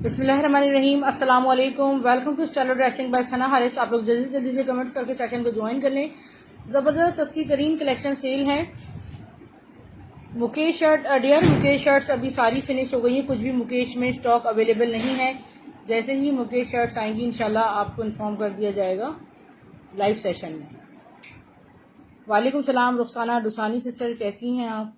बिस्मिल्लाहिर्रहमानिर्रहीम, अस्सलाम वालेकुम। Welcome to style dressing by Sana Haris. आप लोग जल्दी जल्दी से कमेंट्स करके सेशन को ज्वाइन कर लें। ज़बरदस्त सस्ती तरीन कलेक्शन सेल है। मुकेश शर्ट डियर मुकेश शर्ट्स अभी सारी फिनिश हो गई हैं, कुछ भी मुकेश में स्टॉक अवेलेबल नहीं है। जैसे ही मुकेश शर्ट्स आएंगी इंशाल्लाह आपको इन्फॉर्म कर दिया जाएगा लाइव सेशन में। वालेकुम सलाम रुखसाना डुसानी सिस्टर, कैसी हैं आप?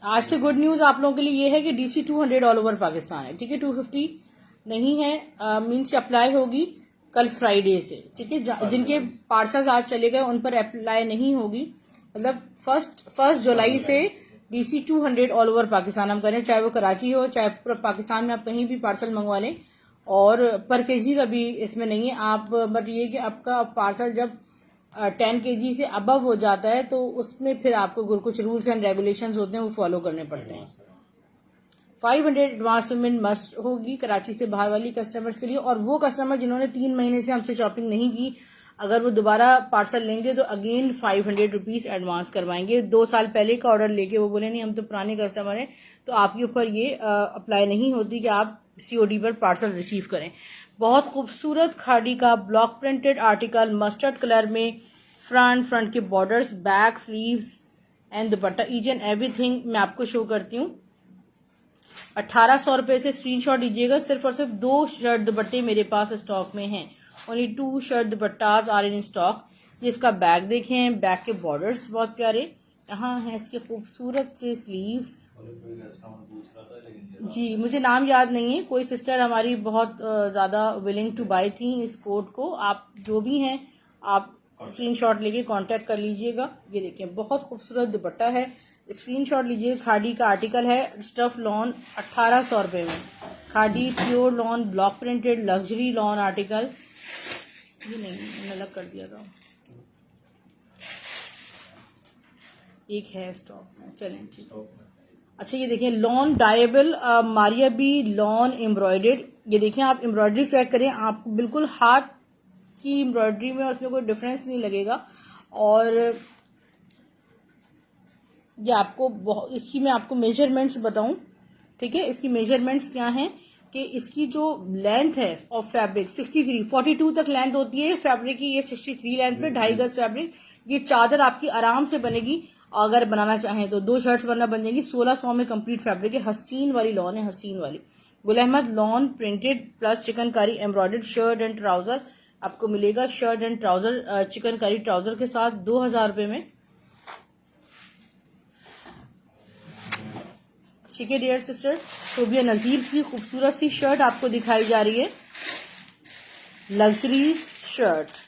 आज से गुड न्यूज़ आप लोगों के लिए ये है कि DC 200 ऑल ओवर पाकिस्तान है। ठीक है, 250 नहीं है, मीन्स अप्लाई होगी कल फ्राइडे से। ठीक है, जिनके पार्सल्स आज चले गए उन पर अप्लाई नहीं होगी। मतलब फर्स्ट जुलाई से DC 200 ऑल ओवर पाकिस्तान हम करें, चाहे वो कराची हो चाहे पूरा पाकिस्तान में आप कहीं भी पार्सल मंगवा लें। और पर केजी का भी इसमें नहीं है आप, बट ये कि आपका पार्सल जब 10 kg से अबव हो जाता है तो उसमें फिर आपको कुछ रूल्स एंड रेगुलेशंस होते हैं वो फॉलो करने पड़ते हैं। 500 एडवांस पेमेंट मस्ट होगी कराची से बाहर वाली कस्टमर्स के लिए। और वो कस्टमर जिन्होंने 3 महीने से हमसे शॉपिंग नहीं की, अगर वो दोबारा पार्सल लेंगे तो अगेन 500 रुपीज एडवांस करवाएंगे। 2 साल पहले का ऑर्डर लेके वो बोले नहीं हम तो पुराने कस्टमर हैं, तो आपके ऊपर ये अप्लाई नहीं होती कि आप COD पर पार्सल रिसीव करें। बहुत खूबसूरत खाड़ी का block printed article mustard colour में, फ्रंट के borders, back, sleeves and dupatta, each and everything मैं आपको शो करती हूँ। 1800 रुपए से स्क्रीनशॉट लीजिएगा। सिर्फ और सिर्फ 2 शर्ट दुपट्टे मेरे पास स्टॉक में हैं। Only 2 shirt dupattas are in stock. जिसका बैक देखें, बैक के बॉर्डर्स बहुत प्यारे, यहाँ है इसके खूबसूरत से स्लीव्स। जी मुझे नाम याद नहीं है, कोई सिस्टर हमारी बहुत ज्यादा विलिंग टू बाय थी इस कोड को। आप जो भी हैं आप स्क्रीनशॉट लेके कांटेक्ट कर लीजिएगा। ये देखिए बहुत खूबसूरत दुपट्टा है, स्क्रीनशॉट लीजिए। खाड़ी का आर्टिकल है, स्टफ लॉन 1800 रुपए में। खाड़ी pure lawn block printed luxury lawn article. ये नहीं मैंने अलग कर दिया था, एक है स्टॉक में, चलें ठीक। अच्छा ये देखिए लॉन डायबल मारिया बी लॉन एम्ब्रॉयडेड। ये देखिए आप एम्ब्रॉयडरी चेक करें, आपको बिल्कुल हाथ की एम्ब्रॉयडरी में उसमें कोई डिफरेंस नहीं लगेगा। और ये आपको इसकी मैं आपको मेजरमेंट्स बताऊं। ठीक है, इसकी मेजरमेंट्स क्या हैं कि इसकी जो लेंथ है ऑफ फैब्रिक 42 तक लेंथ होती है फैब्रिक की। ये 63 लेंथ पे 2.5 गज फैब्रिक। ये चादर आपकी आराम से बनेगी, अगर बनाना चाहें तो 2 शर्ट्स बन जाएंगी। 1600 में कंप्लीट फैब्रिक है। हसीन वाली लॉन है, हसीन वाली Gul Ahmed lawn printed plus chikankari embroidered shirt and trouser आपको मिलेगा। Shirt and trouser chikankari trouser के साथ 2000 रुपए में। ठीक है डियर सिस्टर, शोबिया नजीर की खूबसूरत सी शर्ट आपको दिखाई जा रही है, लग्जरी शर्ट।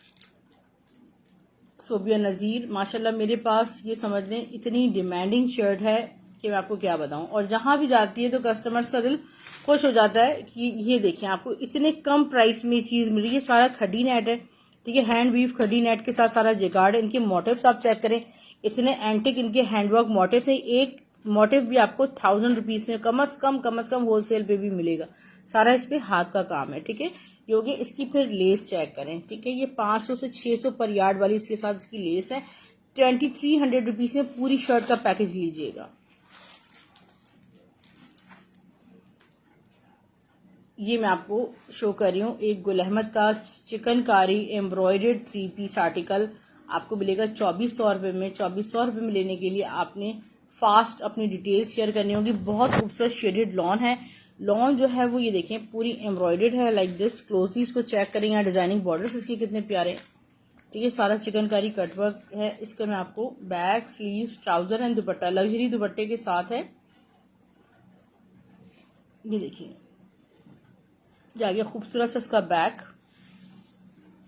शोबिया नजीर माशाल्लाह मेरे पास ये समझ लें इतनी डिमांडिंग शर्ट है कि मैं आपको क्या बताऊं। और जहां भी जाती है तो कस्टमर्स का दिल खुश हो जाता है कि ये देखें आपको इतने कम प्राइस में चीज मिल रही है। सारा खड्डी नेट है, ठीक है, हैंड वीव खड्डी नेट के साथ सारा जेकार्ड है। इनके मोटिव्स आप चेक करें, इतने एंटिक इनके हैंडवर्क मोटिव्स है। एक मोटिव भी आपको 1000 रुपीज में कम अज कम होलसेल पे भी मिलेगा। सारा इस पे हाथ का काम है। ठीक है, योगी इसकी फिर लेस चेक करें। ठीक है, ये 500 से 600 पर यार्ड वाली इसके साथ इसकी लेस है। 2300 रुपीज में पूरी शर्ट का पैकेज लीजिएगा। ये मैं आपको शो कर रही हूँ एक गुल अहमद का चिकनकारी एम्ब्रॉयडर्ड 3 पीस आर्टिकल आपको मिलेगा 2400 रुपए में। 2400 रुपए में लेने के लिए आपने फास्ट अपनी डिटेल्स शेयर करनी होगी। बहुत खूबसूरत शेडेड लॉन है। लॉन जो है वो ये देखें पूरी एम्ब्रॉयडर्ड है लाइक दिस। क्लोजली इसको चेक करें, यहाँ डिजाइनिंग बॉर्डर्स इसके कितने प्यारे। ठीक है, सारा चिकनकारी कटवर्क है। इसका मैं आपको back, sleeves, trouser and dupatta luxury दुपट्टे के साथ है। ये देखिए जाइए खूबसूरत सा इसका बैक,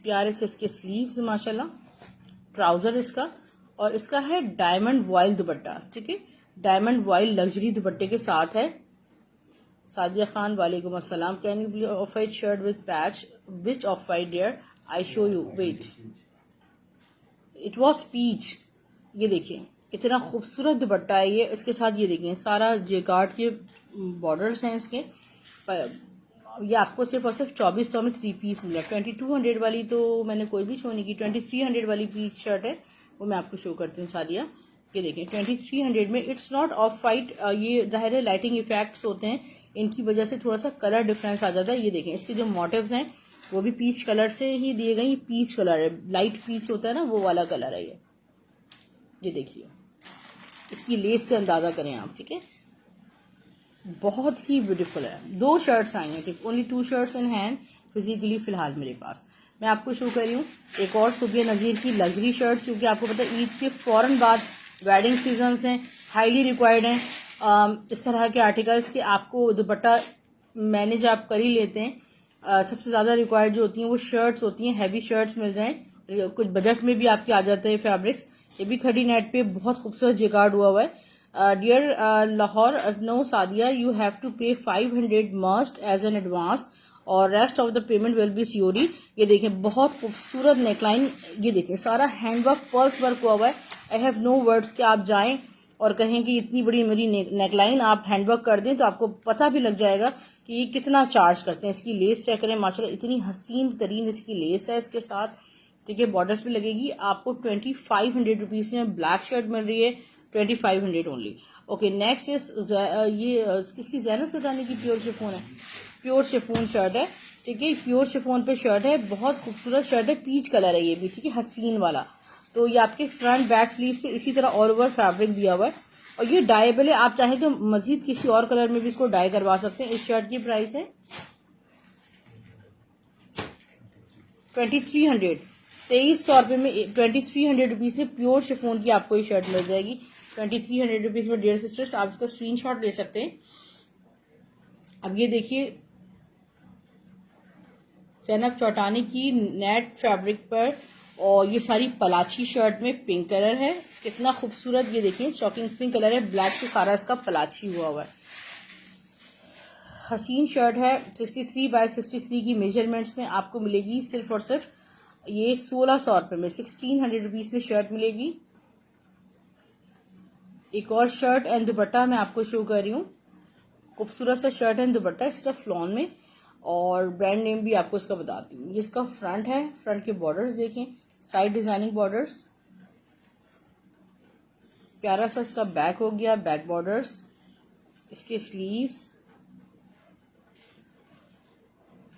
प्यारे से इसके स्लीव्स माशाल्लाह, ट्राउजर इसका, और इसका है डायमंड वॉयल दुपट्टा। ठीक है, डायमंड वॉयल लग्जरी दुपट्टे के साथ है। सादिया खान वालेकुम अस्सलाम, can you please off white shirt with patch, which off white dear, I show you, wait, it was peach. ये देखिए इतना खूबसूरत दुपट्टा है ये। इसके साथ ये देखिए सारा जेकार्ड के बॉर्डर्स हैं इसके, ये आपको सिर्फ और सिर्फ 2400 में 3 पीस मिला। 2200 वाली तो मैंने कोई भी शो नहीं की। 2300 वाली पीस शर्ट है, वो मैं आपको शो करती हूँ सादिया। ये देखें 2300 में, इट्स नॉट ऑफ वाइट, ये ज़ाहिर है लाइटिंग इफेक्ट्स होते हैं, इनकी वजह से थोड़ा सा कलर डिफरेंस आ जाता है। ये देखें इसके जो मोटिव्स हैं वो भी पीच कलर से ही दिए गए। ये पीच कलर है, लाइट पीच होता है ना, वो वाला कलर है ये देखिए, इसकी लेस से अंदाजा करें आप, ठीक है, बहुत ही ब्यूटीफुल है। 2 शर्ट्स आई हैं, ठीक, only 2 shirts in hand physically फिलहाल मेरे पास। मैं आपको शो कर रही हूँ एक और सुबिया नज़ीर की लग्जरी शर्ट्स, क्योंकि आपको पता है ईद के फौरन बाद वेडिंग सीजन्स हैं, हाईली रिक्वायर्ड हैं इस तरह के आर्टिकल्स के। आपको दुपट्टा मैनेज आप कर ही लेते हैं। सबसे ज़्यादा रिक्वायर्ड जो होती हैं वो शर्ट्स होती हैं, हैवी शर्ट्स मिल जाएं, कुछ बजट में भी आपके आ जाते हैं फैब्रिक्स। ये भी खड़ी नेट पे बहुत खूबसूरत जिगार्ड हुआ हुआ है। Dear Lahore, no Sadia, you have to pay 500 must as an advance और rest of the payment will be COD. ये देखें बहुत खूबसूरत नेकलाइन, ये देखें सारा हैंडवर्क पर्स वर्क हुआ हुआ है। आई हैव नो वर्ड्स कि आप जाएं और कहें कि इतनी बड़ी मेरी नेकलाइन आप हैंडवर्क कर दें तो आपको पता भी लग जाएगा कि ये कितना चार्ज करते हैं। इसकी लेस चेक करें, माशाल्लाह इतनी हसीन तरीन इसकी लेस है इसके साथ, ठीक है, बॉर्डर्स भी लगेगी। आपको 2500 रुपीज में ब्लैक शर्ट मिल रही है, 2500 ओनली। ओके, नेक्स्ट इज ये किसकी, ज़ैनब कटानी की प्योर शिफोन है, प्योर शिफोन शर्ट है, ठीक है, प्योर शिफोन पे शर्ट है, बहुत खूबसूरत शर्ट है, पीच कलर है ये भी, ठीक है, हसीन वाला। तो ये आपके फ्रंट बैक स्लीव पे इसी तरह ऑल ओवर फैब्रिक दिया हुआ है और ये डाइबल है। आप चाहें तो मजीद किसी और कलर में भी इसको डाई करवा सकते हैं। इस शर्ट की प्राइस है 2300, 2300 रुपये में 2300 रुपीज से प्योर शिफोन की आपको ये शर्ट मिल जाएगी 2300 रुपीज में। डियर सिस्टर्स, आप इसका स्क्रीनशॉट ले सकते हैं। अब ये देखिए ज़ैनब चौटानी की नेट फैब्रिक पर, और ये सारी पलाची शर्ट में पिंक कलर है, कितना खूबसूरत, ये देखिए शॉकिंग पिंक कलर है, ब्लैक से सारा इसका पलाची हुआ हुआ है, हसीन शर्ट है। 63x63 की मेजरमेंट्स में आपको मिलेगी सिर्फ और सिर्फ ये 1600 रुपये में, 1600 रुपीज में शर्ट मिलेगी। एक और शर्ट एंड दुपट्टा मैं आपको शो कर रही हूँ, खूबसूरत सा shirt and dupatta stuff lawn में, और ब्रांड नेम भी आपको इसका बताती हूँ। ये इसका फ्रंट है, फ्रंट के बॉर्डर्स देखें, साइड डिजाइनिंग बॉर्डर्स, प्यारा सा इसका बैक हो गया, बैक बॉर्डर्स, इसके स्लीव्स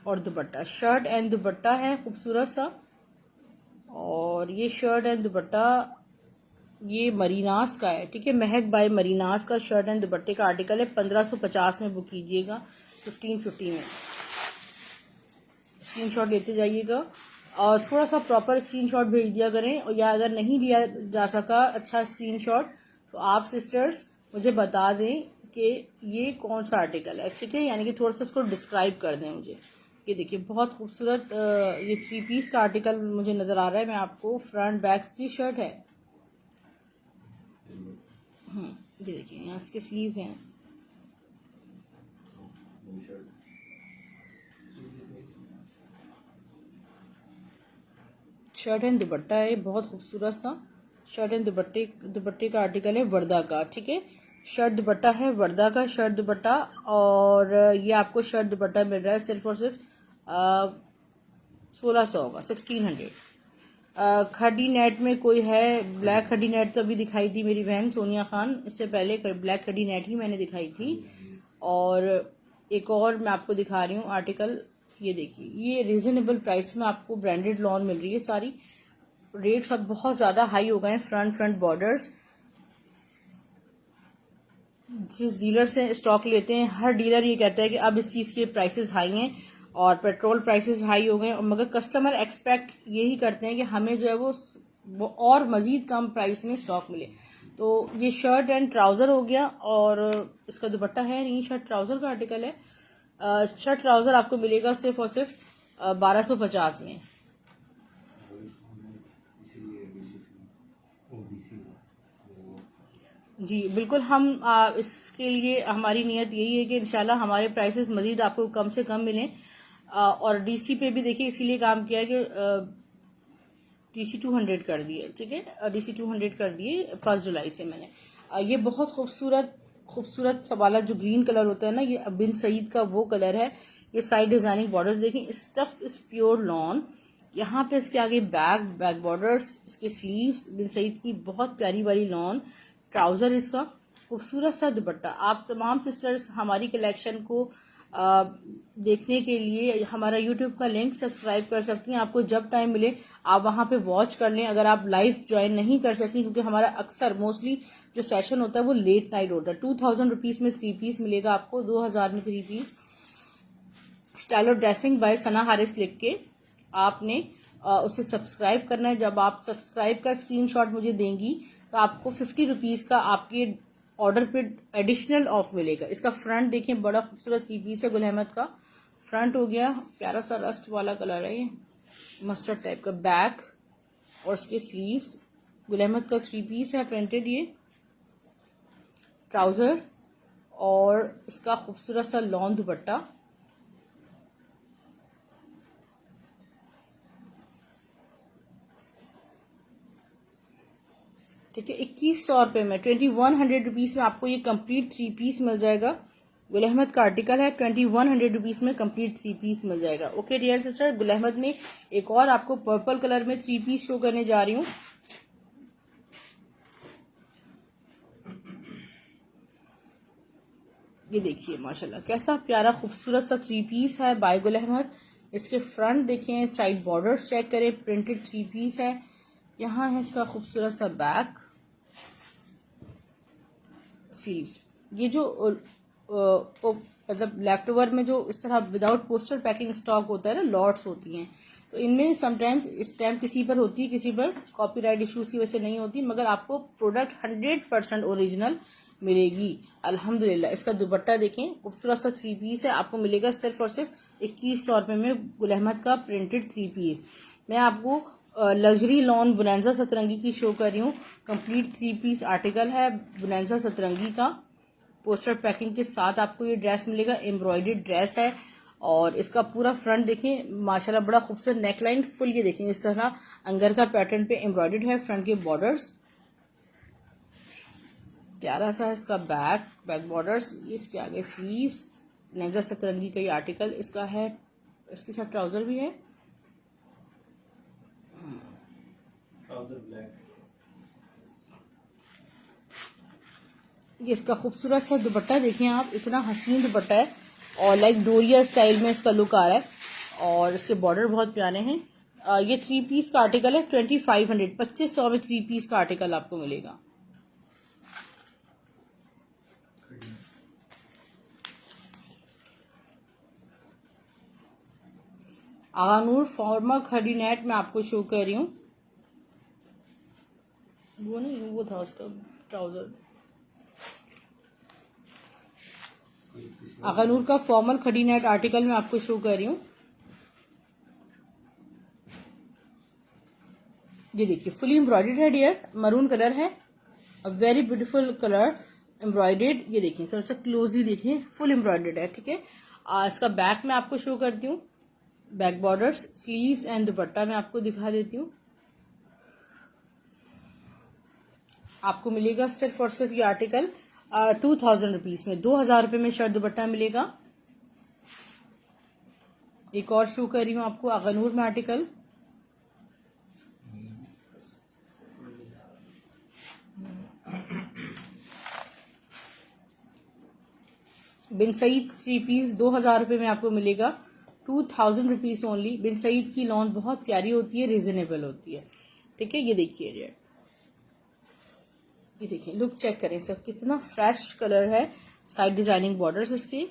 और दुपट्टा, शर्ट एंड दुपट्टा है खूबसूरत सा। और ये शर्ट एंड दुपट्टा ये मरीनास का है, ठीक है, महक बाय मरीनास का शर्ट एंड दुपट्टे का आर्टिकल है। 1550 में बुक कीजिएगा, 1550 में। स्क्रीनशॉट लेते जाइएगा और थोड़ा सा प्रॉपर स्क्रीनशॉट भेज दिया करें, और या अगर नहीं लिया जा सका अच्छा स्क्रीनशॉट तो आप सिस्टर्स मुझे बता दें कि ये कौन सा आर्टिकल है, ठीक है, यानी कि थोड़ा सा इसको डिस्क्राइब कर दें मुझे। ये देखिए बहुत खूबसूरत ये 3 पीस का आर्टिकल मुझे नज़र आ रहा है। मैं आपको फ्रंट बैक्स की शर्ट है, ये देखिए यहाँ इसके स्लीव्स हैं, शर्ट एंड दुपट्टा है, बहुत खूबसूरत सा शर्ट एंड दुपट्टे का आर्टिकल है वर्दा का, ठीक है, शर्ट दुपट्टा है वर्दा का शर्ट दुपट्टा। और ये आपको शर्ट दुपट्टा मिल रहा है सिर्फ और सिर्फ 1600 का, 1600। खड़ी नेट में कोई है, ब्लैक खड़ी नेट तो अभी दिखाई थी मेरी बहन सोनिया खान, इससे पहले ब्लैक खड़ी नेट ही मैंने दिखाई थी। और एक और मैं आपको दिखा रही हूँ आर्टिकल, ये देखिए ये रीजनेबल प्राइस में आपको ब्रांडेड लॉन मिल रही है। सारी रेट्स अब बहुत ज़्यादा हाई हो गए हैं। फ्रंट बॉर्डर्स, जिस डीलर से स्टॉक लेते हैं हर डीलर ये कहता है कि अब इस चीज़ के प्राइसेस हाई हैं और पेट्रोल प्राइसेस हाई हो गए हैं, मगर कस्टमर एक्सपेक्ट यही करते हैं कि हमें जो है वो और मज़ीद कम प्राइस में स्टॉक मिले। तो ये शर्ट एंड ट्राउज़र हो गया, और इसका दुपट्टा है नहीं, शर्ट ट्राउज़र का आर्टिकल है। शर्ट ट्राउज़र आपको मिलेगा सिर्फ और सिर्फ 1250 में। जी बिल्कुल, हम इसके लिए हमारी नीयत यही है कि इंशाल्लाह हमारे प्राइसेस मज़ीद आपको कम से कम मिलें। और डीसी पे भी देखिए इसीलिए काम किया है कि डीसी 200 कर दिए, ठीक है, डीसी 200 कर दिए 1 जुलाई से मैंने। ये बहुत खूबसूरत वाला जो ग्रीन कलर होता है ना, ये बिन सईद का वो कलर है। ये साइड डिजाइनिंग बॉर्डर देखें, स्टफ इज प्योर लॉन। यहाँ पे इसके आगे बैक बॉर्डर्स, इसके स्लीव्स बिन सईद की बहुत प्यारी वाली लॉन, ट्राउजर इसका, खूबसूरत सा दुपट्टा। आप तमाम सिस्टर्स हमारी कलेक्शन को देखने के लिए हमारा यूट्यूब का लिंक सब्सक्राइब कर सकती हैं। आपको जब टाइम मिले आप वहां पे वॉच कर लें। अगर आप लाइव ज्वाइन नहीं कर सकती, क्योंकि हमारा अक्सर मोस्टली जो सेशन होता है वो लेट नाइट होता है। 2000 रुपीज में 3 पीस मिलेगा आपको, 2000 में 3 piece. Style dressing by Sana Haris लिख के आपने उसे सब्सक्राइब करना है। जब आप सब्सक्राइब का स्क्रीनशॉट मुझे देंगी तो आपको 50 रुपीज का आपके ऑर्डर पे एडिशनल ऑफ मिलेगा। इसका फ्रंट देखें, बड़ा खूबसूरत 3 पीस है, गुल अहमद का फ्रंट हो गया, प्यारा सा रस्ट वाला कलर है ये, मस्टर्ड टाइप का। बैक और इसके स्लीव्स, गुल अहमद का 3 पीस है प्रिंटेड, ये ट्राउजर और इसका खूबसूरत सा लॉन दुपट्टा। ठीक है, 2100 रुपये में, 2100 रुपीज में आपको ये कंप्लीट 3 पीस मिल जाएगा। गुल अहमद का आर्टिकल है, 2100 रुपीज में कंप्लीट 3 पीस मिल जाएगा। Okay dear sister, Gul Ahmed में एक और आपको पर्पल कलर में 3 पीस शो करने जा रही हूँ। ये देखिए माशाल्लाह कैसा प्यारा खूबसूरत सा 3 पीस है बाय गुल अहमद। इसके फ्रंट देखें, साइड बॉर्डर्स चेक करें, प्रिंटेड 3 पीस है। यहाँ है इसका खूबसूरत सा बैक, स्लीव्स। ये जो मतलब लेफ्ट ओवर में जो इस तरह विदाउट पोस्टर पैकिंग स्टॉक होता है ना, लॉट्स होती हैं, तो इनमें समटाइम्स स्टैम्प किसी पर होती है, किसी पर कॉपीराइट इश्यूज की वजह से नहीं होती, मगर आपको प्रोडक्ट 100% ओरिजिनल मिलेगी अल्हम्दुलिल्लाह। इसका दुपट्टा देखें, खूबसूरत सा 3 पीस है, आपको मिलेगा सिर्फ और सिर्फ 2100 रुपये में गुल अहमद का प्रिंटेड 3 पीस। मैं आपको लग्जरी लॉन बुनैंजा सतरंगी की शो कर रही हूँ। कंप्लीट 3 पीस आर्टिकल है बुनैंजा सतरंगी का, पोस्टर पैकिंग के साथ आपको ये ड्रेस मिलेगा। एम्ब्रॉयडर्ड ड्रेस है और इसका पूरा फ्रंट देखें माशाल्लाह बड़ा खूबसूरत नेकलाइन फुल, ये देखें इस तरह अंगर का पैटर्न पे एम्ब्रॉयडर्ड है। फ्रंट के बॉर्डर्स प्यारा सा है, इसका बैक बॉर्डर्स, इसके आगे स्लीव्स, बुनैंजा सतरंगी का ये आर्टिकल इसका है। इसके साथ ट्राउजर भी है, ये इसका खूबसूरत सा दुपट्टा देखें आप, इतना हसीन दुपट्टा है और लाइक डोरिया स्टाइल में इसका लुक आ रहा है और इसके बॉर्डर बहुत प्यारे हैं। ये 3 पीस का आर्टिकल है, 2500 2500 में 3 पीस का आर्टिकल आपको मिलेगा। आगानूर फॉर्मा खड़ी नेट में आपको शो कर रही हूँ, वो नहीं वो था उसका ट्राउजर। आगानूर का फॉर्मल खड़ी नेट आर्टिकल में आपको शो कर रही हूँ। ये देखिए फुली एम्ब्रॉयडर्ड है डियर, मरून कलर है, a very beautiful colour embroidered. ये देखिए थोड़ा सा क्लोजली देखिए, फुल एम्ब्रॉयडर्ड है। ठीक है, इसका बैक में आपको शो करती हूँ, बैक बॉर्डर्स, स्लीव्स एंड दुपट्टा मैं आपको दिखा देती हूँ। आपको मिलेगा सिर्फ और सिर्फ ये आर्टिकल 2000 रुपीज में, 2000 रुपये में शर्ट दुपट्टा मिलेगा। एक और शो कर रही हूँ आपको आगानूर में आर्टिकल, बिन सईद 3 पीस 2000 रुपये में आपको मिलेगा, 2000 रुपीज ओनली। बिन सईद की लॉन बहुत प्यारी होती है, रिजनेबल होती है। ठीक है, ये देखिए रेड, ये देखिए लुक चेक करें सर, कितना फ्रेश कलर है। साइड डिजाइनिंग बॉर्डर्स इसके,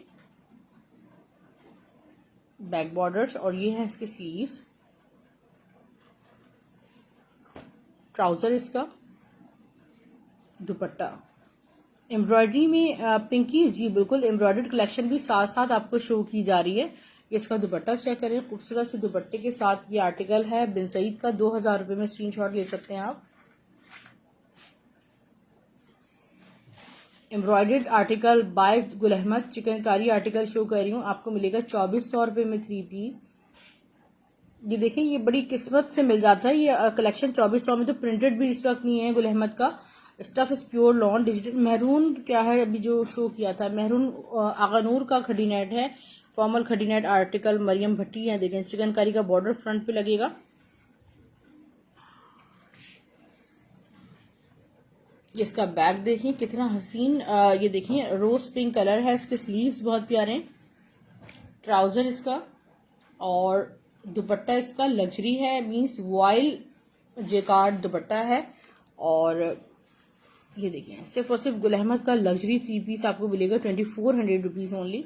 बैक बॉर्डर्स और ये है इसके स्लीव्स, ट्राउजर इसका, दुपट्टा एम्ब्रॉयडरी में पिंकी जी बिल्कुल एम्ब्रॉयडर्ड कलेक्शन भी साथ साथ आपको शो की जा रही है। इसका दुपट्टा चेक करें, खूबसूरत से दुपट्टे के साथ ये आर्टिकल है बिन सईद का, 2000 रुपये में स्क्रीनशॉट ले सकते हैं आप। Embroidered article by Gul Ahmed, chikankari article show कर रही हूँ, आपको मिलेगा 2400 रुपये में 3 पीस। ये देखें ये बड़ी किस्मत से मिल जाता है ये कलेक्शन 2400 में, तो प्रिंटेड भी इस वक्त नहीं है गुल अहमद का। Stuff is pure lawn digital. Maroon क्या है अभी जो शो किया था, महरून आगानूर का खड़ी नेट है, फॉर्मल खड़ी नेट आर्टिकल मरियम भट्टी है। देखें चिकनकारी का बॉर्डर फ्रंट पे लगेगा। इसका बैक देखिए कितना हसीन, ये देखिए रोज पिंक कलर है। इसके स्लीव्स बहुत प्यारे हैं। ट्राउजर इसका और दुपट्टा इसका लग्जरी है, मींस वॉयल जेकार्ड दुपट्टा है। और ये देखिए सिर्फ और सिर्फ गुल अहमद का लग्जरी 3 पीस आपको मिलेगा 2400 रुपीज ओनली।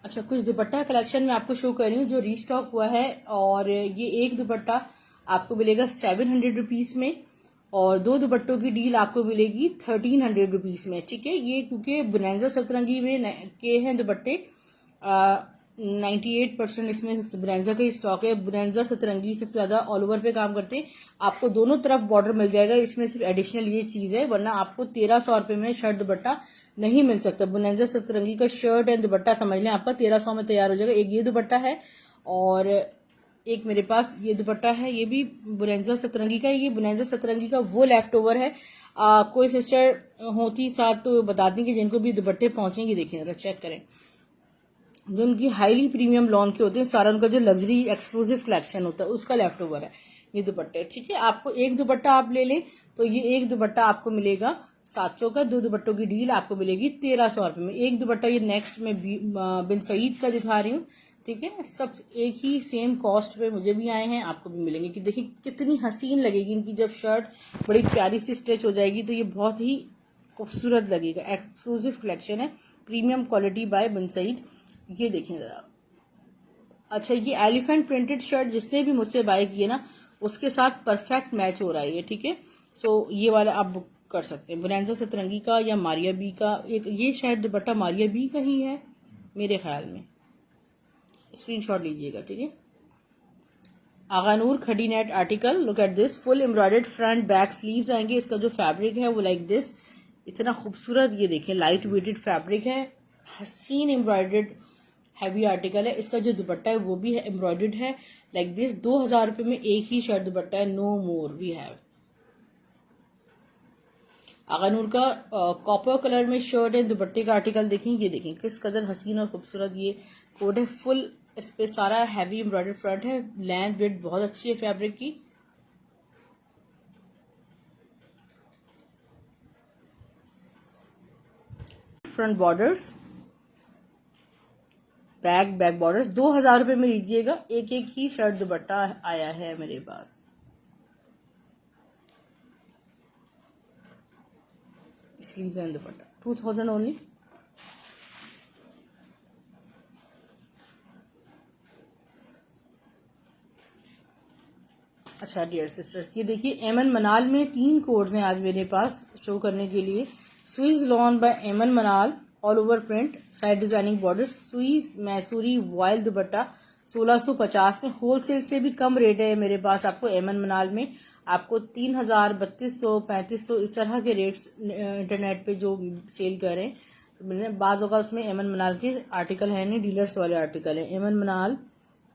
अच्छा, कुछ दुपट्टा कलेक्शन में आपको शो कर रही हूँ जो रीस्टॉक हुआ है। और ये एक दुपट्टा आपको मिलेगा 700 रुपीज में और 2 दुपट्टों की डील आपको मिलेगी 1300 रुपीज में। ठीक है, ये क्योंकि बुनैंजा सतरंगी में के हैं दुपट्टे, 98% इसमें बुनैंजा का ही स्टॉक है। बुनैंजा सतरंगी सबसे ज्यादा ऑल ओवर पे काम करते हैं। आपको दोनों तरफ बॉर्डर मिल जाएगा, इसमें सिर्फ एडिशनल ये चीज है, वरना आपको 1300 रुपए में शर्ट दुपट्टा नहीं मिल सकता। बुनैंजा सतरंगी का शर्ट एंड दुपट्टा समझ लें आपका 1300 में तैयार हो जाएगा। एक ये दुपट्टा है और एक मेरे पास ये दुपट्टा है, ये भी बुनैंजा सतरंगी का है। ये बुनैंजा सतरंगी का वो लेफ्ट ओवर है। कोई सिस्टर होती साथ तो बता दी कि जिनको भी दुपट्टे पहुंचेंगे। देखिए जरा चेक करें, जो उनकी हाईली प्रीमियम लॉन के होते हैं, सारा उनका जो लग्जरी एक्सक्लूसिव कलेक्शन होता है उसका लेफ्ट ओवर है ये दुपट्टे। ठीक है, आपको एक दुपट्टा आप ले लें तो ये एक दुपट्टा आपको मिलेगा 700 का। 2 दुपट्टों की डील आपको मिलेगी 1300 रुपए में। एक दुपट्टा ये नेक्स्ट में बिन सईद का दिखा रही हूँ। ठीक है, सब एक ही सेम कॉस्ट पे मुझे भी आए हैं, आपको भी मिलेंगे। कि देखिए कितनी हसीन लगेगी इनकी जब शर्ट बड़ी प्यारी सी स्टिच हो जाएगी तो ये बहुत ही खूबसूरत लगेगा। एक्सक्लूसिव कलेक्शन है, प्रीमियम क्वालिटी बाय बिन सईद। ये देखें जरा। अच्छा, ये एलिफेंट प्रिंटेड शर्ट जिसने भी मुझसे बाय किए ना उसके साथ परफेक्ट मैच हो रहा है ये। ठीक है, सो ये वाला आप बुक कर सकते हैं, बुनैंजा सतरंगी का या मारिया बी का। एक ये शायद दुपट्टा मारिया बी का ही है मेरे ख्याल में, स्क्रीनशॉट लीजिएगा। ठीक है, आगानूर खड़ी net article, look at this, full embroidered front back sleeves आएंगे। इसका जो फैब्रिक है वो लाइक दिस, इतना खूबसूरत, ये देखें लाइट वेटेड फैब्रिक है, हसीन एम्ब्रॉयडर्ड हैवी आर्टिकल है। इसका जो दुपट्टा है वो भी है एम्ब्रॉयडर्ड है लाइक दिस। 2000 रुपए में एक ही शर्ट दुपट्टा है, नो मोर वी हैव। आगानूर का कॉपर कलर में शर्ट है, दुपट्टे का आर्टिकल देखें, ये देखें किस कदर हसीन और खूबसूरत ये कोट है। फुल इस पे सारा हैवी एम्ब्रॉयडर्ड फ्रंट है, लेंथ विड्थ बहुत अच्छी है फैब्रिक की। Front borders, back borders. 2000 रुपए में लीजिएगा, एक एक ही शर्ट दुपट्टा आया है मेरे पास। Sleeves and dupatta 2000 only. अच्छा डियर सिस्टर्स, ये देखिए एमन मनाल में 3 कोड्स हैं आज मेरे पास शो करने के लिए। स्वीज lawn by Emaan Manal, all over print, side designing border, Swiss Mysuri voile dupatta 1650 में। होलसेल से भी कम रेट है मेरे पास आपको एमन मनाल में। आपको 3000, 3200, 3500 इस तरह के रेट्स इंटरनेट पे जो सेल कर रहे हैं। बाज़ होगा उसमें एमन मनाल के आर्टिकल है नहीं, डीलर्स वाले आर्टिकल है। एमन मनाल,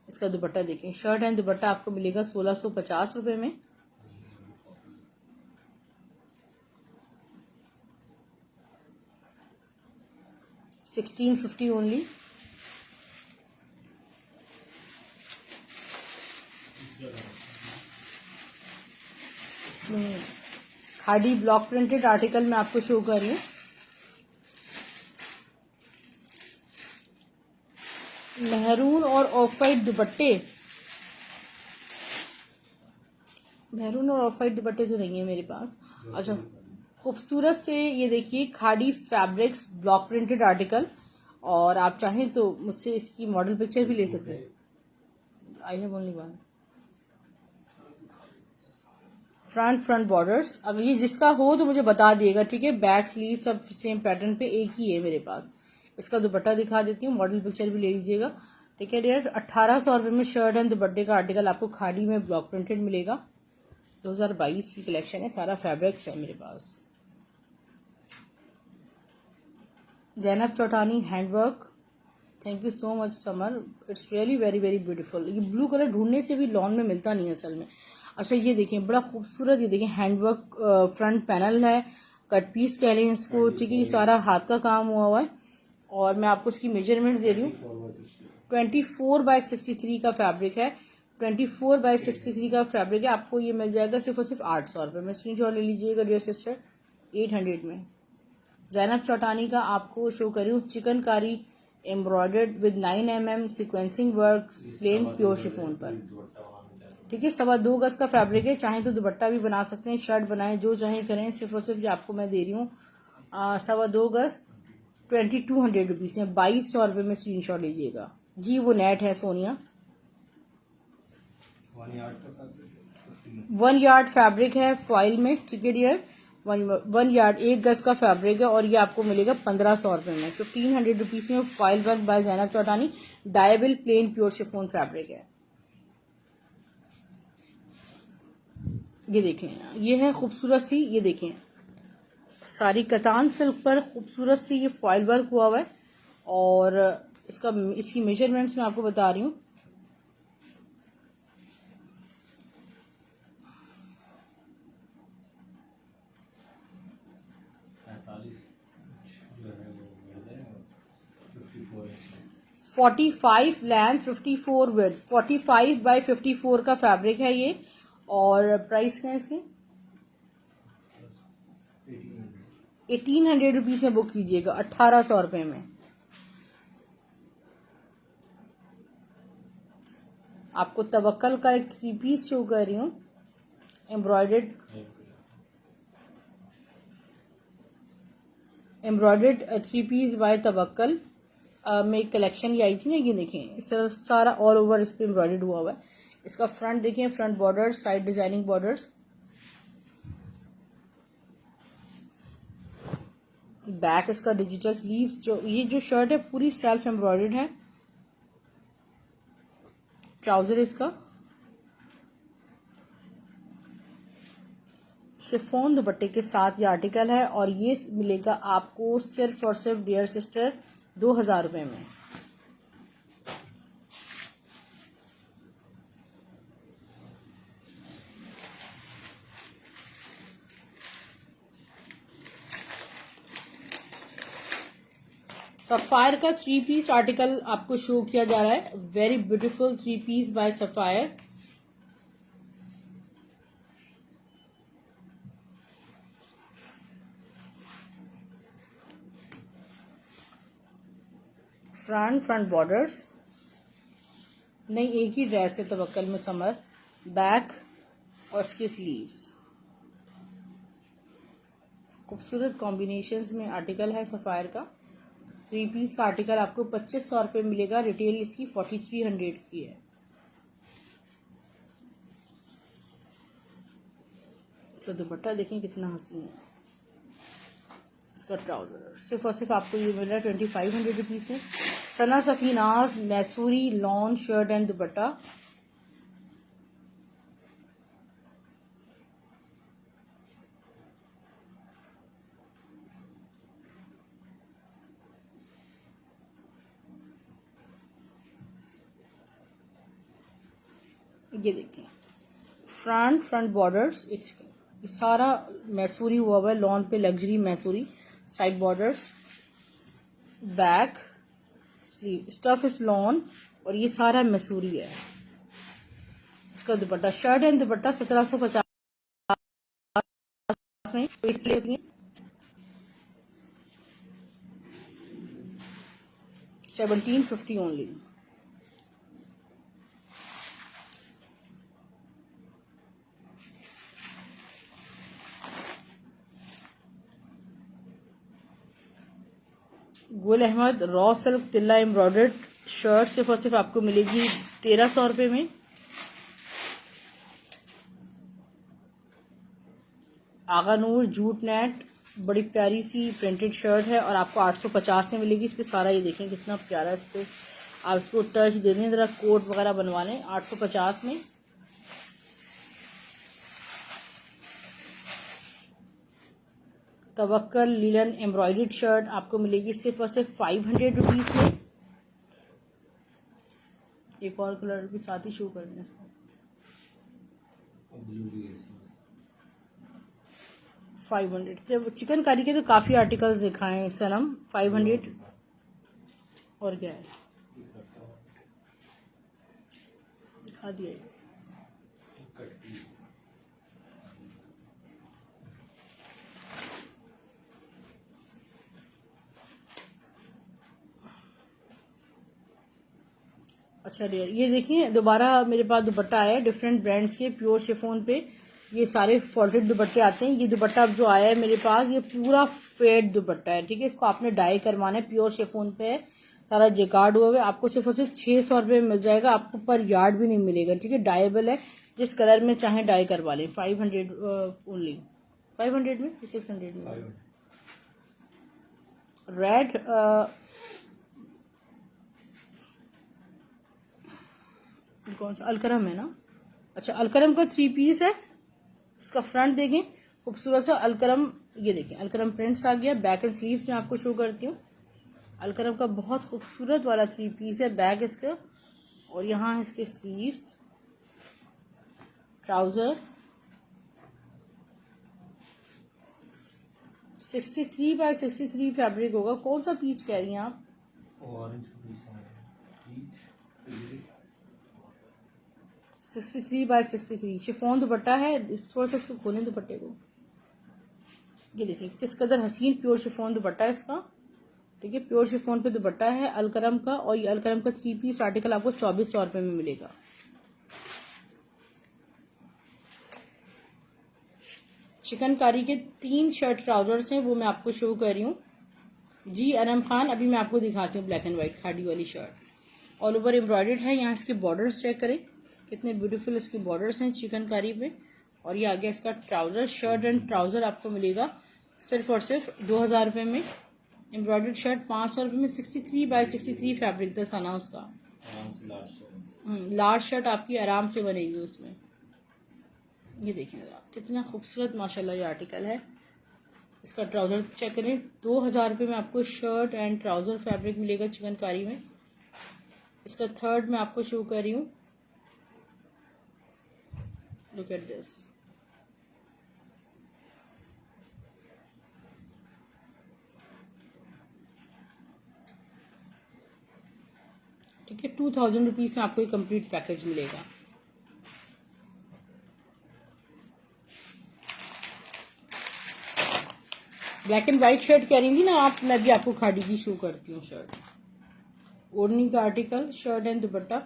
इसका दुपट्टा देखें, शर्ट एंड दुपट्टा आपको मिलेगा 1650 रुपए में। $1650 only. Khadi block printed article में आपको शो कर रही हूँ। मेहरून और ऑफ वाइट दुपट्टे, मेहरून और ऑफ वाइट दुपट्टे तो नहीं है मेरे पास। अच्छा, खूबसूरत से ये देखिए khadi fabrics block printed article, और आप चाहें तो मुझसे इसकी मॉडल पिक्चर भी ले सकते हैं। I have only one. Front borders, अगर ये जिसका हो तो मुझे बता दिएगा। ठीक है, बैक स्लीव सब सेम पैटर्न पे एक ही है मेरे पास। इसका दुपट्टा दिखा देती हूँ, मॉडल पिक्चर भी ले लीजिएगा। ठीक है डियर, 1800 रुपये में शर्ट एंड दुपट्टे का आर्टिकल आपको खादी में ब्लॉक प्रिंटेड मिलेगा। 2022 की कलेक्शन है, सारा फैब्रिक्स है मेरे पास। Zainab Chautani handwork, thank you so much Samar, it's really very very beautiful. ये ब्लू कलर ढूंढने से भी लॉन में मिलता नहीं है असल में। अच्छा ये देखें बड़ा खूबसूरत, ये देखें हैंडवर्क फ्रंट पैनल है, कट पीस कह लें इसको, ठीक है। ये सारा हाथ का काम हुआ है और मैं आपको इसकी मेजरमेंट दे रही हूँ। 24x63 का फैब्रिक है, 24x63 का फैब्रिक है। आपको ये मिल जाएगा सिर्फ और सिर्फ 800 रुपये में। स्क्रीनशॉट ले लीजिएगा डियर सिस्टर। 800 में जैनब चौटानी का आपको शो कर रही हूँ, chikankari embroidered with 9 mm sequencing work, plain pure chiffon पर, ठीक है। 2.25 गज का फैब्रिक है, चाहे तो दुपट्टा भी बना सकते हैं, शर्ट बनाएं, जो चाहे करें। सिर्फ और सिर्फ जो आपको मैं दे रही हूँ 2.25 गज 2200 रुपीज में, 2200 रुपये में। स्क्रीनशॉट लीजिएगा जी। वो नेट है सोनिया, 1 यार्ड फैब्रिक है फॉइल में, ठीक है डियर। 1 यार्ड 1 गज का फैब्रिक है और ये आपको मिलेगा 1500 रुपये में, 1500 रुपीज में। Foil work by Zainab Chautani, dyeable plain pure chiffon fabric है। ये देखें, ये है खूबसूरत सी, ये देखें सारी कतान सिल्क पर खूबसूरत सी ये फॉइल वर्क हुआ हुआ है और इसकी मेजरमेंट्स मैं आपको बता रही हूँ। फोर्टी 45 लेंथ 54 विद, 45x54 का फैब्रिक है ये। और प्राइस क्या है इसकी? 1800 रुपीज में बुक कीजिएगा, 1800 रुपये में। आपको तवक्कल का एक 3 पीस शो कर रही हूँ, एम्ब्रॉयडर्ड 3 पीस बाय तवक्कल में एक कलेक्शन ये आई थी ना। ये देखें इस तरह सारा ऑल ओवर इस पे एम्ब्रॉयडर्ड हुआ हुआ है। इसका फ्रंट देखें, front borders, side designing borders, back इसका डिजिटल स्लीव्स। ये जो शर्ट है पूरी सेल्फ एम्ब्रॉयडर्ड है। ट्राउजर इसका शिफॉन दुपट्टे के साथ ये आर्टिकल है और ये मिलेगा आपको सिर्फ और सिर्फ डियर सिस्टर 2000 रुपये में। सफायर का 3 पीस आर्टिकल आपको शो किया जा रहा है, very beautiful 3 piece by sapphire. Front borders, नहीं एक ही ड्रेस है तवक्कल में समर। बैक और इसके स्लीव्स, खूबसूरत कॉम्बिनेशंस में आर्टिकल है सफायर का। 3 पीस का आर्टिकल आपको 2500 रुपये मिलेगा, रिटेल इसकी 4300 की है। तो दुपट्टा देखें कितना हसीन है। इसका ट्राउजर सिर्फ और सिर्फ आपको ये मिल रहा है 2500 रुपीज में। सना सफीनाज मैसूरी लॉन शर्ट एंड दुपट्टा, ये देखिए फ्रंट बॉर्डर्स, सारा मैसूरी हुआ हुआ है लॉन पे, luxury Mysuri. Side borders, back sleeve, stuff इस लॉन और ये सारा मैसूरी है। इसका दुपट्टा, शर्ट एंड दुपट्टा 1750 में, इसलिए 1750 only. Gul Ahmed raw silk तिल्ला एम्ब्रॉयडर्ड शर्ट सिर्फ और सिर्फ आपको मिलेगी 1300 रुपये में। आगा नूर जूट नेट, बड़ी प्यारी सी प्रिंटेड शर्ट है और आपको 850 में मिलेगी। इस पे सारा ये देखें कितना प्यारा, इस पे आप इसको टच दे दें जरा, कोट वगैरह बनवाने। 850 में। तवक्कल लिलन एम्ब्रॉयडर्ड शर्ट आपको मिलेगी सिर्फ और सिर्फ 500 रुपीज में। एक और कलर भी साथ ही शो कर दें इसको, 500। तो चिकनकारी के तो काफ़ी आर्टिकल्स दिखाए सनम। 500 और क्या है दिखा दिया ये। अच्छा डियर, ये देखिए दोबारा मेरे पास दुपट्टा आया है डिफरेंट ब्रांड्स के प्योर शिफॉन पे। ये सारे फॉल्टेड दुपट्टे आते हैं। ये दुपट्टा अब जो आया है मेरे पास ये पूरा फेड दुपट्टा है, ठीक है। इसको आपने डाई करवाना है, प्योर शिफॉन पे है, सारा जेकार्ड हुआ है। आपको सिर्फ और सिर्फ 600 रुपये में मिल जाएगा, आपको पर यार्ड भी नहीं मिलेगा, ठीक है। डाइबल है, जिस कलर में चाहे डाई करवा लें। 500 ओनली। 500 में 600 में रेड कौन सा अलकरम है ना। अच्छा अलकरम का 3 पीस है। इसका फ्रंट देखें खूबसूरत सा अलकरम, ये देखें अलकरम प्रिंट्स आ गया। बैक एंड स्लीव्स में आपको शो करती हूँ। अलकरम का बहुत खूबसूरत वाला 3 पीस है। बैक इसका और यहाँ इसके स्लीव्स, ट्राउजर। 63 बाय 63 फैब्रिक होगा। कौन सा पीच कह रही हैं आप? 63 बाय 63 शिफॉन दुपट्टा है। थोड़ा सा इसको खोलें दुपट्टे को, ये देखिए किस कदर हसीन प्योर शिफॉन दुपट्टा है इसका, ठीक है। प्योर शिफॉन पे दुपट्टा है अलकरम का। और ये अलकरम का 3 पीस आर्टिकल आपको 2400 रुपये में मिलेगा। चिकनकारी के 3 शर्ट ट्राउजर्स हैं, वो मैं आपको शो कर रही हूँ। जी अनम खान, अभी मैं आपको दिखाती हूँ ब्लैक एंड व्हाइट खाड़ी वाली शर्ट। ऑल ओवर एम्ब्रॉयडर्ड है। यहाँ इसके बॉर्डर्स चेक करें कितने ब्यूटीफुल इसके बॉर्डर्स हैं चिकनकारी पे। और ये आगे इसका ट्राउजर, शर्ट एंड ट्राउजर आपको मिलेगा सिर्फ और सिर्फ 2000 रुपये में। एम्ब्रॉयडर्ड शर्ट 500 रुपये में। 63 बाय 63 फैब्रिक था सना उसका। लार्ज शर्ट आपकी आराम से बनेगी उसमें। ये देखें कितना खूबसूरत माशाल्लाह ये आर्टिकल है। इसका ट्राउजर चेक करें। 2000 रुपये में आपको शर्ट एंड ट्राउजर फैब्रिक मिलेगा चिकनकारी में। इसका थर्ड मैं आपको शो कर रही हूँ। लुक एट दिस, ठीक है। 2000 रुपीज़ में आपको ये कंप्लीट पैकेज मिलेगा। ब्लैक एंड व्हाइट शर्ट कह रही थी ना आप, मैं भी आपको खाड़ी की शो करती हूँ शर्ट। ओढ़नी का article, shirt and dupatta.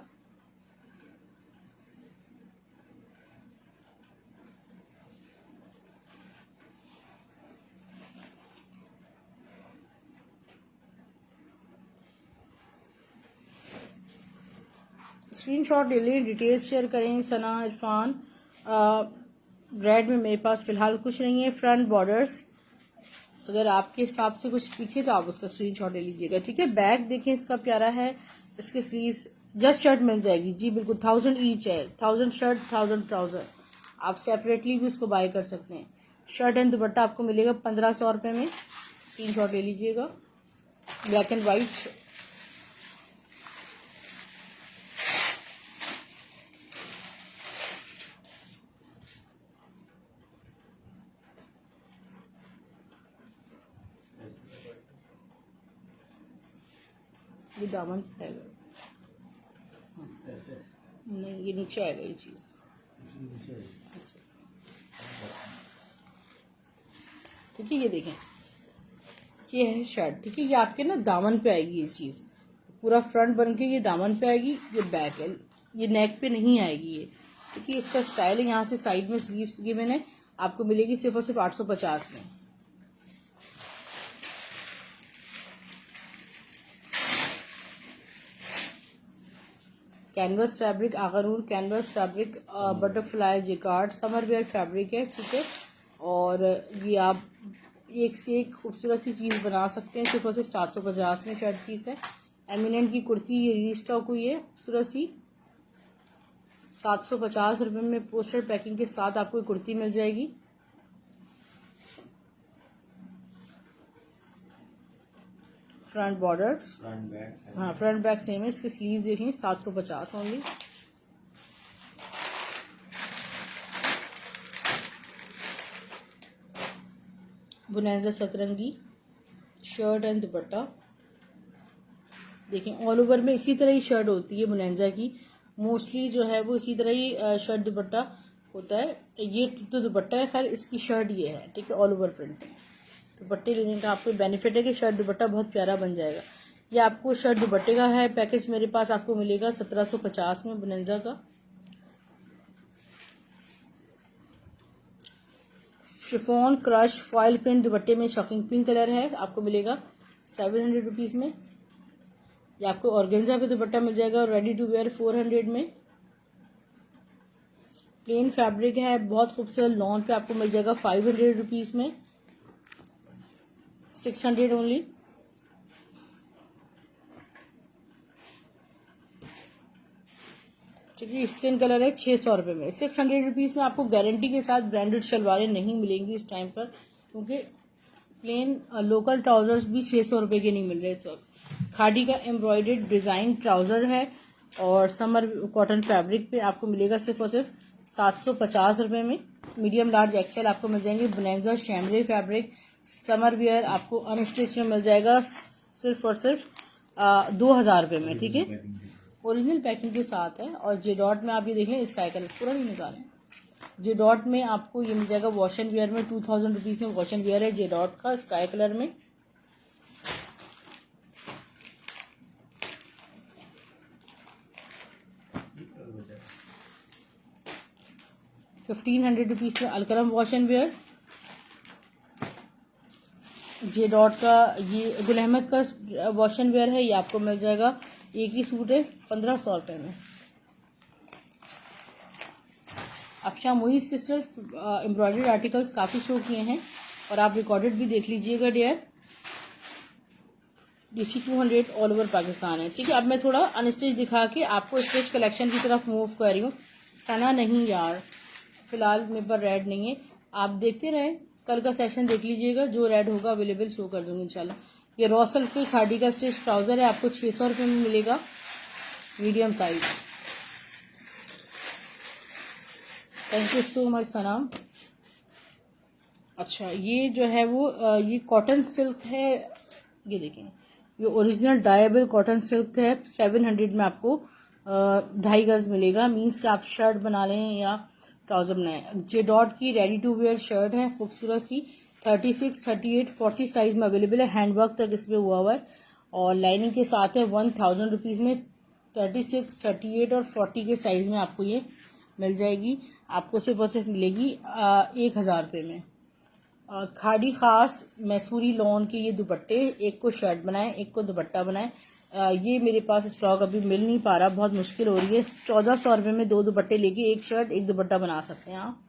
Screenshot ले लें, डिटेल्स शेयर करें। सना, इरफान। रेड में मेरे पास फिलहाल कुछ नहीं है। फ्रंट बॉर्डर्स अगर आपके हिसाब से कुछ दिखे तो आप उसका स्क्रीनशॉट ले लीजिएगा, ठीक है। बैक देखें इसका प्यारा है। इसके स्लीव्स जस्ट शर्ट मिल जाएगी जी, बिल्कुल 1000 ईच है। 1000 शर्ट 1000 ट्राउजर। आप सेपरेटली भी उसको बाय कर सकते हैं। शर्ट एंड दुपट्टा आपको मिलेगा 1500 रुपये में। स्क्रीनशॉट ले लीजिएगा। ब्लैक एंड वाइट ये दामन आएगा, नहीं ये नीचे आएगा ये चीज ऐसे, ठीक है। ये देखें ये है शर्ट, ठीक है। ये आपके ना दामन पे आएगी ये चीज, पूरा फ्रंट बन के ये दामन पे आएगी। ये बैक है, ये नेक पे नहीं आएगी ये, ठीक है। इसका स्टाइल है, यहाँ से साइड में स्लीव्स गिवन है, आपको मिलेगी सिर्फ और सिर्फ 850 में। कैनवस फैब्रिक, आगरून canvas fabric, butterfly jacquard, summer wear fabric है, ठीक है। और ये आप एक से एक खूबसूरत सी चीज़ बना सकते हैं सिर्फ और सिर्फ 750 में शर्ट पीस है। एमिनेंट की कुर्ती ये रीस्टॉक हुई है खूबसूरत सी, 750 रुपये में पोस्टर पैकिंग के साथ आपको कुर्ती मिल जाएगी। फ्रंट बॉर्डर, हाँ फ्रंट बैक सेम है। इसके स्लीव देखें 750 ओनली। बुनैजा सतरंगी शर्ट एंड दुपट्टा। देखें ऑल ओवर में इसी तरह ही शर्ट होती है बुनैजा की, मोस्टली जो है वो इसी तरह ही शर्ट दुपट्टा होता है। ये तो दुपट्टा है, खैर इसकी शर्ट ये है, ठीक है, ऑल ओवर प्रिंट है। दुपट्टे लेने का आपको बेनिफिट है कि शर्ट दुपट्टा बहुत प्यारा बन जाएगा। ये आपको शर्ट दुपट्टे का है पैकेज, मेरे पास आपको मिलेगा 1750 में बुनैजा का। शिफॉन क्रश फॉयल प्रिंट दुपट्टे में शॉकिंग पिंक कलर है, आपको मिलेगा 700 रुपीज़ में। ये आपको ऑर्गेन्जा पे दुपट्टा मिल जाएगा और रेडी टू वेयर 400 में। प्लेन फैब्रिक है, बहुत खूबसूरत लॉन पे आपको मिल जाएगा 500 रुपीज़ में, 600 ओनली। ठीक है, स्किन कलर है 600 रुपये में। 600 रुपीज़ में आपको गारंटी के साथ ब्रांडेड शलवारें नहीं मिलेंगी इस टाइम पर, क्योंकि प्लेन लोकल ट्राउजर्स भी 600 रुपये के नहीं मिल रहे इस वक्त। खादी का एम्ब्रॉयडर्ड डिज़ाइन ट्राउज़र है और समर कॉटन फैब्रिक पे आपको मिलेगा सिर्फ और सिर्फ 750 रुपये में। मीडियम लार्ज एक्सेल आपको मिल जाएंगे। बुनैजा शैमरे फैब्रिक समर वियर आपको अनस्टिच में मिल जाएगा सिर्फ और सिर्फ 2000 रुपये में, ठीक है, ओरिजिनल पैकिंग के साथ है। और जे डॉट में आप ये देख लें, स्काई कलर पूरा नहीं निकालें। जे डॉट में आपको ये मिल जाएगा वॉश एंड वियर में 2000 रुपीज़ में वॉश एंड वियर है जे डॉट का स्काई कलर में। ₹1500 में Alkaram wash and wear J dot का। ये गुल अहमद का वॉश एंड वियर है, ये आपको मिल जाएगा, एक ही सूट है 1500 रुपये में। अफशा मोई से सिर्फ एम्ब्रॉयडर्ड आर्टिकल्स काफ़ी शो किए हैं और आप रिकॉर्डेड भी देख लीजिएगा dear. DC 200 all over Pakistan है, ठीक है। अब मैं थोड़ा अनस्टिच दिखा के आपको स्टिच कलेक्शन की तरफ मूव कर रही हूँ। सना नहीं यार, फिलहाल मेरे पर रेड नहीं है, आप देखते रहें, कल का सेशन देख लीजिएगा, जो रेड होगा अवेलेबल शो कर दूंगी इंशाल्लाह। ये रॉ सिल्क पे खादी का स्टिच ट्राउजर है, आपको 600 रुपये में मिलेगा, medium size. Thank you so much Sanam. अच्छा, ये जो है वो ये कॉटन सिल्क है, ये देखें, ये ओरिजिनल डायबल कॉटन सिल्क है। 700 में आपको 2.5 गज मिलेगा, मीन्स कि आप शर्ट बना लें या ट्राउजर बनाएं। जे डॉट की रेडी टू वेयर शर्ट है, खूबसूरत सी, 36, 38, 40 साइज में अवेलेबल है। हैंडवर्क तक इसमें हुआ है और लाइनिंग के साथ है। 1000 रुपीज़ में 36, 38 और 40 के साइज में आपको ये मिल जाएगी। आपको सिर्फ और सिर्फ मिलेगी 1000 रुपये में। खादी खास मैसूरी लॉन के ये दुपट्टे, एक को शर्ट बनाएं एक को दुपट्टा बनाएं। ये मेरे पास स्टॉक अभी मिल नहीं पा रहा, बहुत मुश्किल हो रही है। 1400 रुपये में 2 दुपट्टे लेके एक शर्ट एक दुपट्टा बना सकते हैं आप।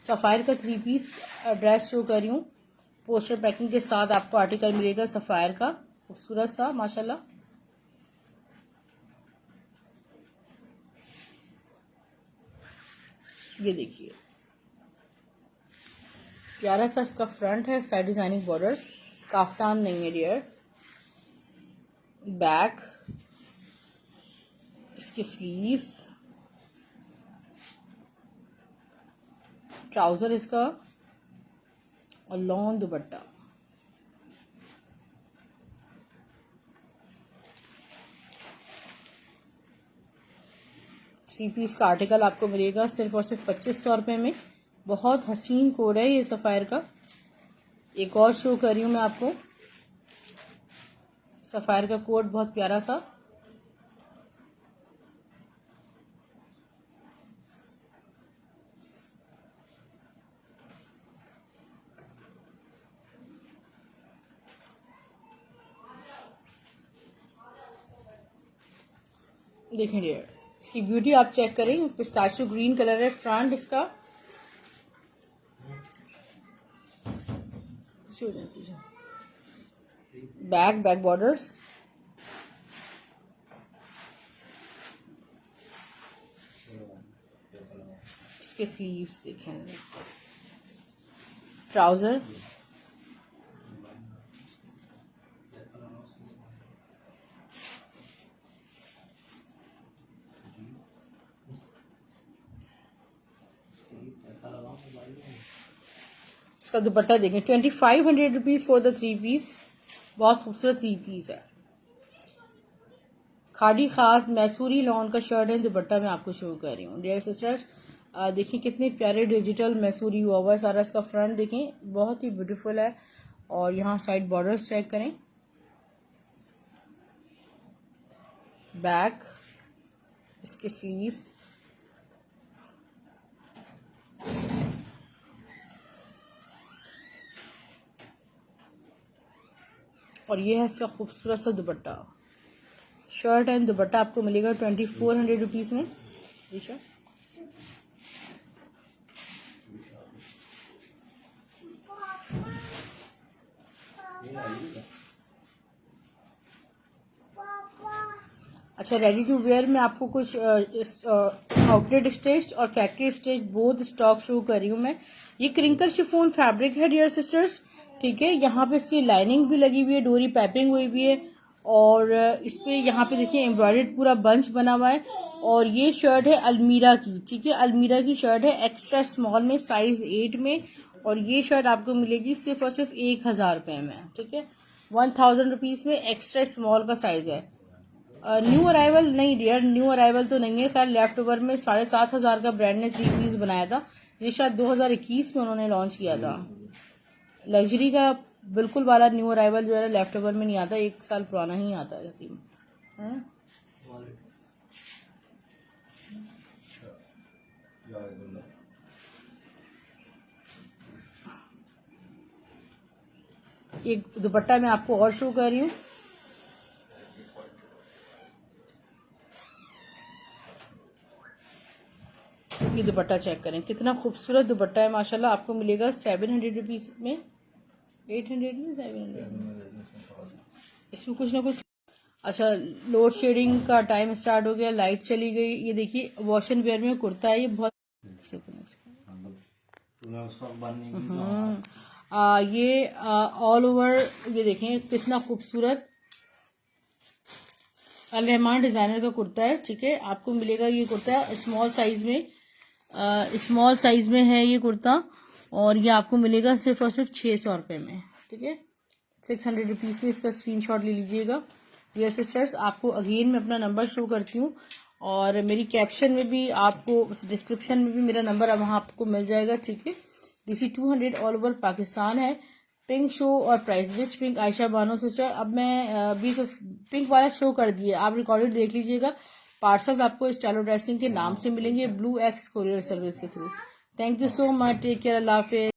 सफ़ायर का 3 पीस ड्रेस शो कर रही हूँ, पोस्टर पैकिंग के साथ आपको आर्टिकल मिलेगा सफ़ायर का, खूबसूरत सा माशाल्लाह। ये देखिए प्यारा सा इसका फ्रंट है, साइड डिजाइनिंग बॉर्डर्स, काफ्तान नहीं है डियर। बैक, इसके स्लीव्स, ट्राउजर इसका और लॉन्ग दुपट्टा। थ्री पीस का आर्टिकल आपको मिलेगा सिर्फ और सिर्फ 2500 रुपये में। बहुत हसीन कोड है ये सफ़ायर का। एक और शो कर रही हूँ मैं आपको, सफ़ायर का कोड बहुत प्यारा सा। देखें डियर, इसकी ब्यूटी आप चेक करें, पिस्ताशियो ग्रीन कलर है फ्रंट इसका। बैक बॉर्डर्स, इसके स्लीव्स देखें, ट्राउजर, इसका दुपट्टा देखें 2500 रुपीज फॉर द 3 पीस। बहुत खूबसूरत 3 पीस है। खाड़ी खास मैसूरी लॉन का शर्ट है, दुपट्टा मैं आपको शो कर रही हूँ डियर सिस्टर्स। देखिए कितने प्यारे डिजिटल मैसूरी हुआ हुआ है सारा। इसका फ्रंट देखें बहुत ही ब्यूटीफुल है। और यहाँ साइड बॉर्डर्स चेक करें, बैक, इसके स्लीव्स, और ये है इसका खूबसूरत सा दुपट्टा। शर्ट एंड दुपट्टा आपको मिलेगा 2400 रुपीज में। अच्छा, रेडी टू वेयर में आपको कुछ आउटलेट स्टिच और factory stitch both stock show कर रही हूँ मैं। ये क्रिंकल शिफॉन फैब्रिक है डियर सिस्टर्स, ठीक है। यहाँ पे इसकी लाइनिंग भी लगी हुई है, डोरी पाइपिंग हुई हुई है, और इस पे यहाँ पे देखिए एम्ब्रॉयडर्ड पूरा बंच बना हुआ है। और ये शर्ट है अलमीरा की, ठीक है, अलमीरा की शर्ट है एक्स्ट्रा स्मॉल में, साइज 8 में। और ये शर्ट आपको मिलेगी सिर्फ और सिर्फ 1000 रुपये में, ठीक है। 1000 रुपीज में एक्स्ट्रा स्मॉल का साइज है। न्यू अराइवल नहीं डियर, न्यू अराइवल तो नहीं है। खैर लेफ्ट ओवर में 7500 का ब्रांड ने 3 पीस बनाया था। ये शायद 2021 में उन्होंने लॉन्च किया था। लग्जरी का बिल्कुल वाला न्यू अराइवल जो है लेफ्ट ओवर में नहीं आता, 1 साल पुराना ही आता है तकरीबन। एक दुपट्टा मैं आपको और शो कर रही हूँ। ये दुपट्टा चेक करें, कितना खूबसूरत दुपट्टा है माशाल्लाह। आपको मिलेगा 700 रुपीज में, 800 में, 700। इसमें कुछ ना कुछ। अच्छा, लोड शेडिंग का टाइम स्टार्ट हो गया, लाइट चली गई। ये देखिए वॉश एंड वेयर में कुर्ता है, ये बहुत ये ऑल ओवर, ये देखें कितना खूबसूरत अल रहमान डिजाइनर का कुर्ता है, ठीक है। आपको मिलेगा ये कुर्ता स्मॉल साइज में, स्मॉल साइज में है ये कुर्ता। और ये आपको मिलेगा सिर्फ और सिर्फ 600 रुपये में, ठीक है। 600 रुपीज़ में इसका स्क्रीनशॉट ले लीजिएगा डियर सिस्टर्स। आपको अगेन मैं अपना नंबर शो करती हूँ, और मेरी कैप्शन में भी आपको, डिस्क्रिप्शन में भी मेरा नंबर अब वहाँ आपको मिल जाएगा, ठीक है। DC 200 ऑल ओवर पाकिस्तान है। पिंक शो और price which pink Ayesha Bano sister. अब मैं अभी तो पिंक वाला शो कर दिए, आप रिकॉर्डेड देख लीजिएगा। पार्सल्स आपको स्टाइलो ड्रेसिंग के नाम से मिलेंगे, ब्लू एक्स कोरियर सर्विस के through. Thank you so much, take care, अल्लाह हाफिज़।